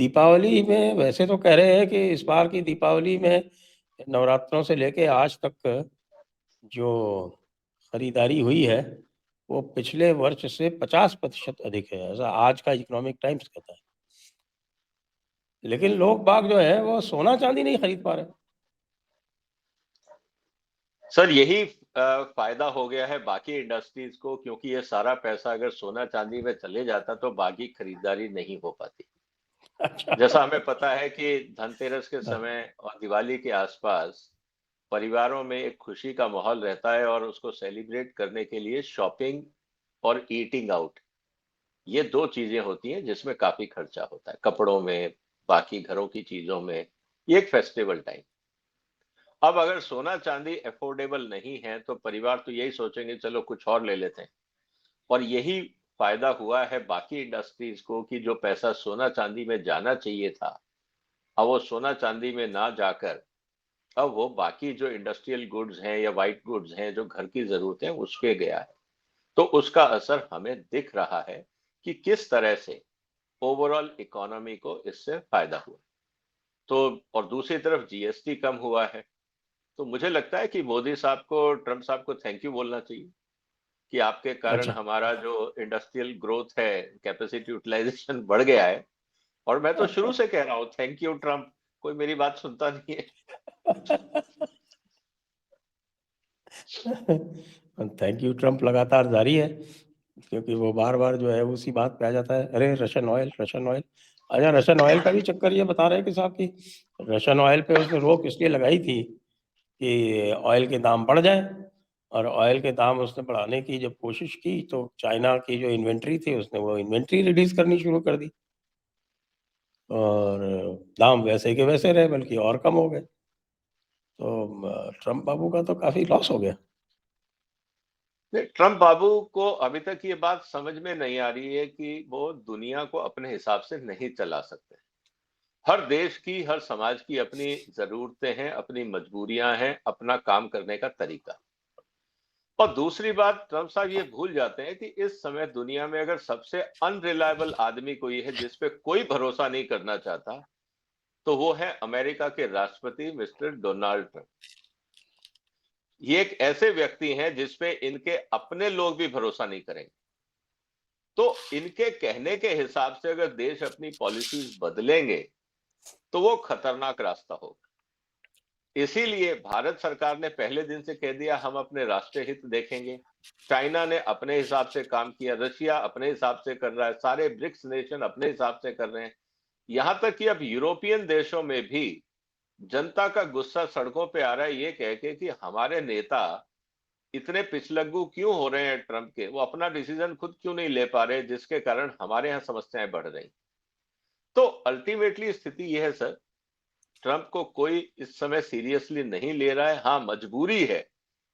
दीपावली में वैसे तो कह रहे हैं कि इस बार की दीपावली में नवरात्रों से लेके आज तक जो खरीदारी हुई है वो पिछले वर्ष से 50% अधिक है, ऐसा आज का इकोनॉमिक टाइम्स कहता है। लेकिन लोग बाग जो है वो सोना चांदी नहीं खरीद पा रहे। सर यही फायदा हो गया है बाकी इंडस्ट्रीज को, क्योंकि ये सारा पैसा अगर सोना चांदी में चले जाता तो बाकी खरीदारी नहीं हो पाती। अच्छा। जैसा हमें पता है कि धनतेरस के हाँ, समय और दिवाली के आसपास परिवारों में एक खुशी का माहौल रहता है और उसको सेलिब्रेट करने के लिए शॉपिंग और ईटिंग आउट, ये दो चीजें होती हैं जिसमें काफी खर्चा होता है, कपड़ों में, बाकी घरों की चीजों में। ये एक फेस्टिवल टाइम। अब अगर सोना चांदी अफोर्डेबल नहीं है तो परिवार तो यही सोचेंगे चलो कुछ और ले लेते हैं। और यही फायदा हुआ है बाकी इंडस्ट्रीज को कि जो पैसा सोना चांदी में जाना चाहिए था, अब वो सोना चांदी में ना जाकर अब वो बाकी जो इंडस्ट्रियल गुड्स हैं या वाइट गुड्स हैं जो घर की जरूरत है उस पे गया है। तो उसका असर हमें दिख रहा है कि किस तरह से ओवरऑल इकोनॉमी को इससे फायदा हुआ। तो और दूसरी तरफ जीएसटी कम हुआ है। तो मुझे लगता है कि मोदी साहब को, ट्रम्प साहब को थैंक यू बोलना चाहिए कि आपके कारण अच्छा। हमारा जो इंडस्ट्रियल ग्रोथ है, कैपेसिटी यूटिलाइजेशन बढ़ गया है। और मैं तो शुरू से कह रहा हूँ थैंक यू ट्रम्प, कोई मेरी बात सुनता नहीं है। थैंक यू ट्रम्प लगातार जारी है, क्योंकि वो बार बार जो है उसी बात पे आ जाता है, अरे रशियन ऑयल रशियन ऑयल। अच्छा, रशियन ऑयल का भी चक्कर ये बता रहे हैं कि साहब की रशियन ऑयल पे उसने रोक इसलिए लगाई थी कि ऑयल के दाम बढ़ जाए। और ऑयल के दाम उसने बढ़ाने की जब कोशिश की तो चाइना की जो इन्वेंट्री थी उसने वो इन्वेंट्री रिलीज करनी शुरू कर दी, और दाम वैसे के वैसे रहे बल्कि और कम हो गए। तो ट्रम्प बाबू का तो काफी लॉस हो गया। नहीं, ट्रम्प बाबू को अभी तक ये बात समझ में नहीं आ रही है कि वो दुनिया को अपने हिसाब से नहीं चला सकते। हर देश की, हर समाज की अपनी जरूरतें हैं, अपनी मजबूरियां हैं, अपना काम करने का तरीका। और दूसरी बात, ट्रम्प साहब ये भूल जाते हैं कि इस समय दुनिया में अगर सबसे अनरिलायबल आदमी कोई है जिस पे कोई भरोसा नहीं करना चाहता, तो वो है अमेरिका के राष्ट्रपति मिस्टर डोनाल्ड ट्रंप। ये एक ऐसे व्यक्ति हैं जिसपे इनके अपने लोग भी भरोसा नहीं करेंगे। तो इनके कहने के हिसाब से अगर देश अपनी पॉलिसीज बदलेंगे तो वो खतरनाक रास्ता होगा। इसीलिए भारत सरकार ने पहले दिन से कह दिया हम अपने राष्ट्रीय हित देखेंगे। चाइना ने अपने हिसाब से काम किया, रशिया अपने हिसाब से कर रहा है, सारे ब्रिक्स नेशन अपने हिसाब से कर रहे हैं। यहां तक कि अब यूरोपियन देशों में भी जनता का गुस्सा सड़कों पे आ रहा है ये कह के कि हमारे नेता इतने पिछलग्गू क्यों हो रहे हैं ट्रंप के, वो अपना डिसीजन खुद क्यों नहीं ले पा रहे, जिसके कारण हमारे यहाँ समस्याएं बढ़ रही। तो अल्टीमेटली स्थिति यह है सर, ट्रंप को कोई इस समय सीरियसली नहीं ले रहा है। हाँ, मजबूरी है,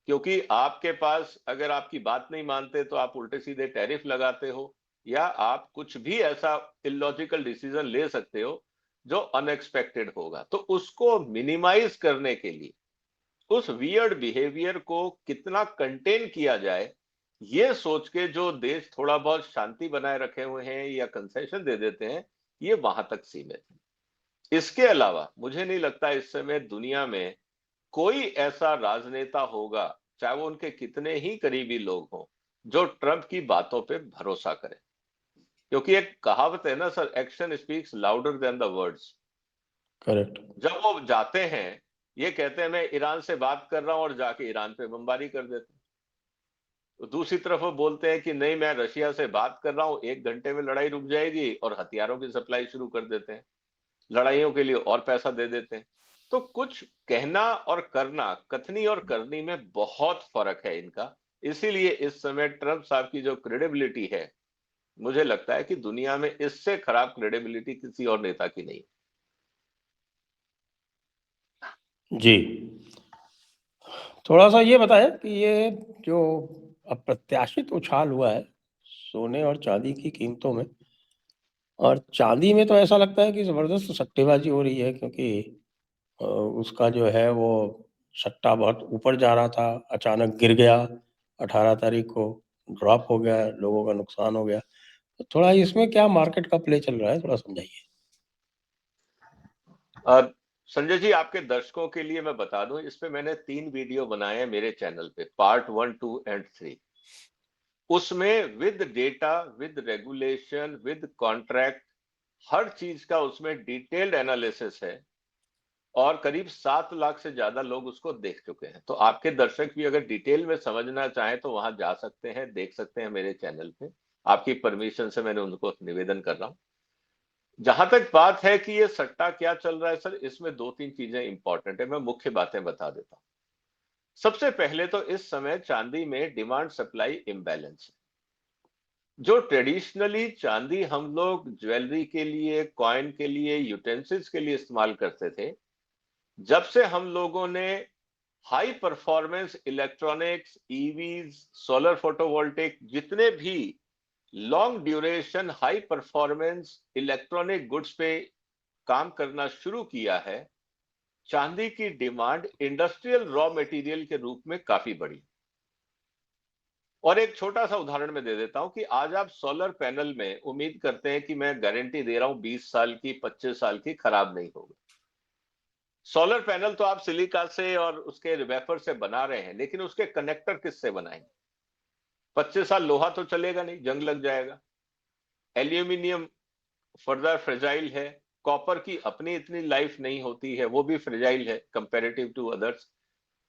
क्योंकि आपके पास अगर आपकी बात नहीं मानते तो आप उल्टे सीधे टैरिफ लगाते हो, या आप कुछ भी ऐसा इलॉजिकल डिसीजन ले सकते हो जो अनएक्सपेक्टेड होगा। तो उसको मिनिमाइज करने के लिए उस वियर्ड बिहेवियर को कितना कंटेन किया जाए, ये सोच के जो देश थोड़ा बहुत शांति बनाए रखे हुए हैं या कंसेशन दे देते हैं, ये वहां तक सीमित है। इसके अलावा मुझे नहीं लगता इस समय दुनिया में कोई ऐसा राजनेता होगा, चाहे वो उनके कितने ही करीबी लोग हों, जो ट्रंप की बातों पे भरोसा करे। क्योंकि एक कहावत है ना sir, action speaks louder than the words. Correct. जब वो जाते हैं, ये कहते हैं मैं ईरान से बात कर रहा हूं, और जाके ईरान पे बमबारी कर देते हैं। तो दूसरी तरफ वो बोलते हैं कि नहीं मैं रशिया से बात कर रहा हूं, 1 घंटे में लड़ाई रुक जाएगी, और हथियारों की सप्लाई शुरू कर देते हैं, लड़ाइयों के लिए और पैसा दे देते हैं। तो कुछ कहना और करना, कथनी और करनी में बहुत फर्क है इनका। इसीलिए इस समय ट्रंप साहब की जो क्रेडिबिलिटी है, मुझे लगता है कि दुनिया में इससे खराब क्रेडिबिलिटी किसी और नेता की नहीं। जी, थोड़ा सा ये बताएं कि ये जो अप्रत्याशित उछाल हुआ है सोने और चांदी की कीमतों में, और चांदी में तो ऐसा लगता है कि जबरदस्त सट्टेबाजी हो रही है, क्योंकि उसका जो है वो सट्टा बहुत ऊपर जा रहा था, अचानक गिर गया, 18 तारीख को ड्रॉप हो गया, लोगों का नुकसान हो गया। तो थोड़ा इसमें क्या मार्केट का प्ले चल रहा है, थोड़ा समझाइए। संजय जी, आपके दर्शकों के लिए मैं बता दूं, इस पे मैंने 3 वीडियो बनाए हैं मेरे चैनल पे, पार्ट 1, 2 एंड 3। उसमें with data, with regulation, with contract, हर चीज का उसमें डिटेल्ड एनालिसिस है और करीब 7 लाख से ज्यादा लोग उसको देख चुके हैं। तो आपके दर्शक भी अगर डिटेल में समझना चाहें तो वहां जा सकते हैं, देख सकते हैं मेरे चैनल पे। आपकी परमिशन से मैंने उनको निवेदन कर रहा हूं। जहां तक बात है कि ये सट्टा क्या चल रहा है सर, इसमें 2-3 चीजें इंपॉर्टेंट है, मैं मुख्य बातें बता देता हूं। सबसे पहले तो इस समय चांदी में डिमांड सप्लाई इम्बैलेंस है। जो ट्रेडिशनली चांदी हम लोग ज्वेलरी के लिए, कॉइन के लिए, यूटेंसिल्स के लिए इस्तेमाल करते थे, जब से हम लोगों ने high performance electronics, EVs, solar photovoltaic, जितने भी long duration high performance electronic goods पे काम करना शुरू किया है, चांदी की डिमांड इंडस्ट्रियल रॉ मटेरियल के रूप में काफी बढ़ी। और एक छोटा सा उदाहरण मैं दे देता हूं कि आज आप सोलर पैनल में उम्मीद करते हैं कि मैं गारंटी दे रहा हूं 20 साल की, 25 साल की, खराब नहीं होगा। सोलर पैनल तो आप सिलिका से और उसके वेपर से बना रहे हैं, लेकिन उसके कनेक्टर किससे बनाएंगे? 25 साल लोहा तो चलेगा नहीं, जंग लग जाएगा। एल्यूमिनियम फर्दर फ्रेजाइल है, कॉपर की अपनी इतनी लाइफ नहीं होती है, वो भी फ्रेजाइल है कंपैरेटिव टू अदर्स।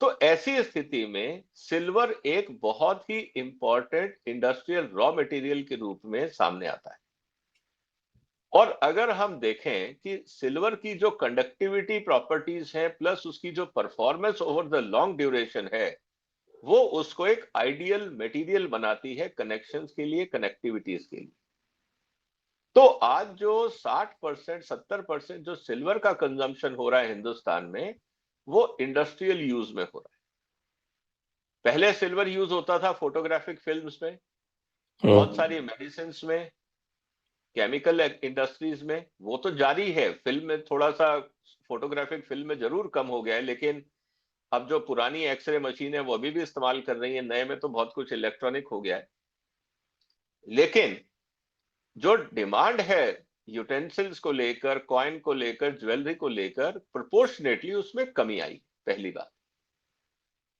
तो ऐसी स्थिति में सिल्वर एक बहुत ही इंपॉर्टेंट इंडस्ट्रियल रॉ मटेरियल के रूप में सामने आता है। और अगर हम देखें कि सिल्वर की जो कंडक्टिविटी प्रॉपर्टीज हैं प्लस उसकी जो performance over the long duration है, वो उसको एक आइडियल मटेरियल बनाती है कनेक्शंस के लिए, कनेक्टिविटीज के लिए। तो आज जो 60%, 70% जो सिल्वर का कंजम्पशन हो रहा है हिंदुस्तान में, वो इंडस्ट्रियल यूज में हो रहा है। पहले सिल्वर यूज होता था फोटोग्राफिक फिल्म्स में, बहुत सारी मेडिसिन में, केमिकल इंडस्ट्रीज में, वो तो जारी है। फिल्म में थोड़ा सा, फोटोग्राफिक फिल्म में जरूर कम हो गया है, लेकिन अब जो पुरानी एक्सरे मशीन है वो अभी भी इस्तेमाल कर रही है, नए में तो बहुत कुछ इलेक्ट्रॉनिक हो गया है। लेकिन जो डिमांड है यूटेंसिल्स को लेकर, कॉइन को लेकर, ज्वेलरी को लेकर, प्रोपोर्शनेटली उसमें कमी आई, पहली बात।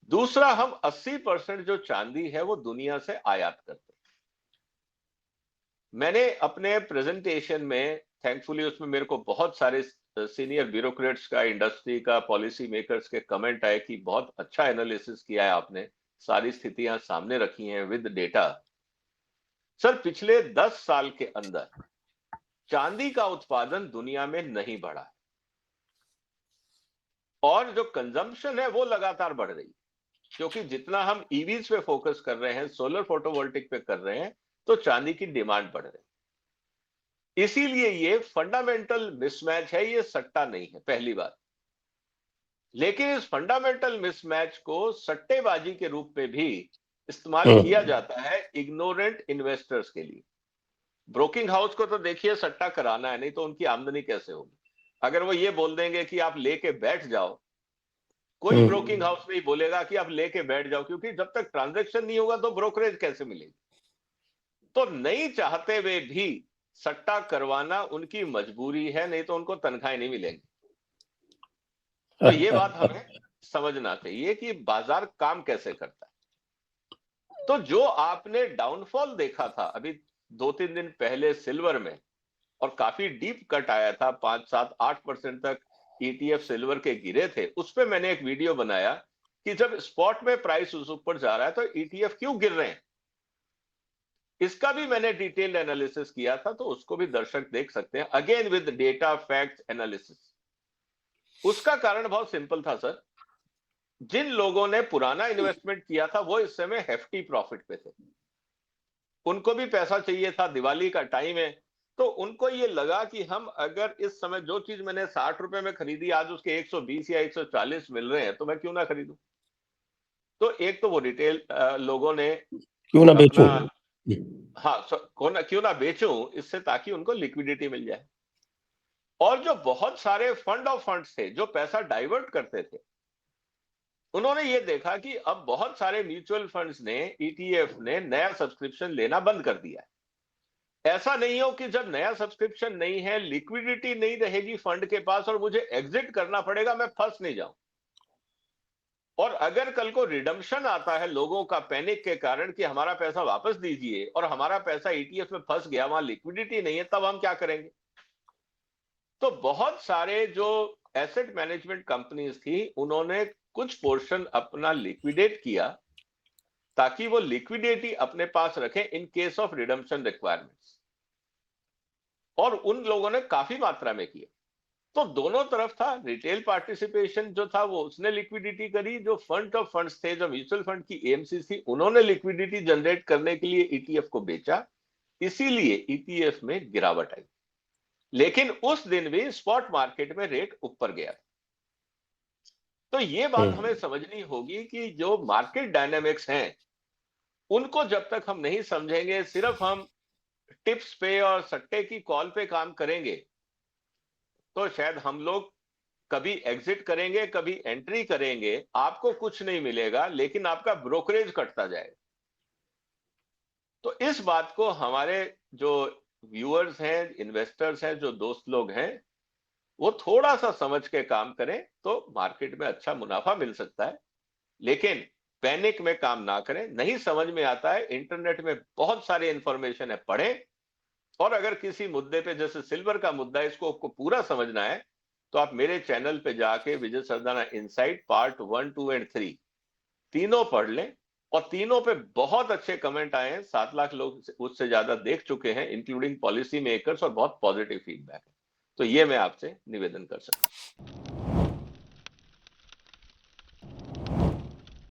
दूसरा, हम 80% जो चांदी है वो दुनिया से आयात करते हैं। मैंने अपने प्रेजेंटेशन में, थैंकफुली उसमें मेरे को बहुत सारे सीनियर ब्यूरोक्रेट्स का, इंडस्ट्री का, पॉलिसी मेकर्स के कमेंट आए कि बहुत अच्छा एनालिसिस किया है आपने, सारी स्थितियां सामने रखी हैं विद डेटा। सर, पिछले 10 साल के अंदर चांदी का उत्पादन दुनिया में नहीं बढ़ा है और जो कंजम्पशन है वो लगातार बढ़ रही है, क्योंकि जितना हम ईवीज पे फोकस कर रहे हैं, सोलर फोटोवोल्टिक पे कर रहे हैं, तो चांदी की डिमांड बढ़ रही है। इसीलिए ये फंडामेंटल मिसमैच है, ये सट्टा नहीं है, पहली बात। लेकिन इस फंडामेंटल मिसमैच को सट्टेबाजी के रूप में भी इस्तेमाल किया जाता है इग्नोरेंट इन्वेस्टर्स के लिए। ब्रोकिंग हाउस को तो देखिए सट्टा कराना है, नहीं तो उनकी आमदनी कैसे होगी? अगर वो ये बोल देंगे कि आप लेके बैठ जाओ, कोई ब्रोकिंग हाउस नहीं बोलेगा कि आप लेके बैठ जाओ, क्योंकि जब तक ट्रांजैक्शन नहीं होगा तो ब्रोकरेज कैसे मिलेगी? तो नहीं चाहते हुए भी सट्टा करवाना उनकी मजबूरी है, नहीं तो उनको तनख्वाहें नहीं मिलेंगी। तो ये बात हमें समझना चाहिए कि बाजार काम कैसे करता है। तो जो आपने डाउनफॉल देखा था अभी 2-3 दिन पहले सिल्वर में, और काफी डीप कट आया था, 5-7-8% तक ईटीएफ सिल्वर के गिरे थे, उस पर मैंने एक वीडियो बनाया कि जब स्पॉट में प्राइस उस ऊपर जा रहा है तो ईटीएफ क्यों गिर रहे हैं। इसका भी मैंने डिटेल्ड एनालिसिस किया था, तो उसको भी दर्शक देख सकते हैं, again with data, facts, analysis. उसका कारण बहुत सिंपल था सर। जिन लोगों ने पुराना इन्वेस्टमेंट किया था वो इस समय हेफ्टी प्रॉफिट पे थे, उनको भी पैसा चाहिए था, दिवाली का टाइम है, तो उनको ये लगा कि हम अगर इस समय जो चीज मैंने 60 रुपए में खरीदी, आज उसके 120 या 140 मिल रहे हैं, तो मैं क्यों ना खरीदूं। तो एक तो वो रिटेल लोगों ने क्यों ना अपना, बेचूं। हाँ, क्यों ना बेचूं इससे, ताकि उनको लिक्विडिटी मिल जाए। और जो बहुत सारे फंड ऑफ फंड्स थे जो पैसा डाइवर्ट करते थे, उन्होंने ये देखा कि अब बहुत सारे म्यूचुअल फंड्स ने, ईटीएफ ने नया सब्सक्रिप्शन लेना बंद कर दिया है। ऐसा नहीं हो कि जब नया सब्सक्रिप्शन नहीं है, लिक्विडिटी नहीं रहेगी फंड के पास और मुझे एग्जिट करना पड़ेगा, मैं फंस नहीं जाऊं। और अगर कल को रिडम्पशन आता है लोगों का पैनिक के कारण कि हमारा पैसा वापस दीजिए और हमारा पैसा ईटीएफ में फंस गया, वहां लिक्विडिटी नहीं है, तब हम क्या करेंगे? तो बहुत सारे जो एसेट मैनेजमेंट कंपनीज थी, उन्होंने कुछ पोर्शन अपना लिक्विडेट किया ताकि वो लिक्विडिटी अपने पास रखें in case of redemption requirements, और उन लोगों ने काफी मात्रा में किया। तो दोनों तरफ था। रिटेल पार्टिसिपेशन जो था वो उसने लिक्विडिटी करी, जो फंड ऑफ फंड्स थे, जो म्यूचुअल फंड की एएमसी थी, उन्होंने लिक्विडिटी जनरेट करने के लिए ईटीएफ को बेचा, इसीलिए ईटीएफ में गिरावट आई। लेकिन उस दिन भी स्पॉट मार्केट में रेट ऊपर गया। तो ये बात हमें समझनी होगी कि जो मार्केट डायनामिक्स हैं, उनको जब तक हम नहीं समझेंगे, सिर्फ हम टिप्स पे और सट्टे की कॉल पे काम करेंगे, तो शायद हम लोग कभी एग्जिट करेंगे, कभी एंट्री करेंगे, आपको कुछ नहीं मिलेगा, लेकिन आपका ब्रोकरेज कटता जाएगा। तो इस बात को हमारे जो व्यूअर्स हैं, इन्वेस्टर्स हैं, जो दोस्त लोग हैं, वो थोड़ा सा समझ के काम करें तो मार्केट में अच्छा मुनाफा मिल सकता है। लेकिन पैनिक में काम ना करें। नहीं समझ में आता है, इंटरनेट में बहुत सारे इंफॉर्मेशन है, पढ़ें। और अगर किसी मुद्दे पे, जैसे सिल्वर का मुद्दा है, इसको आपको पूरा समझना है, तो आप मेरे चैनल पे जाके विजय सरदाना इनसाइट पार्ट 1, 2 एंड 3 तीनों पढ़ लें। और तीनों पे बहुत अच्छे कमेंट आए हैं, 7 लाख लोग उससे ज्यादा देख चुके हैं, इंक्लूडिंग पॉलिसी मेकर्स, और बहुत पॉजिटिव फीडबैक है। तो ये मैं आपसे निवेदन कर सकता हूं।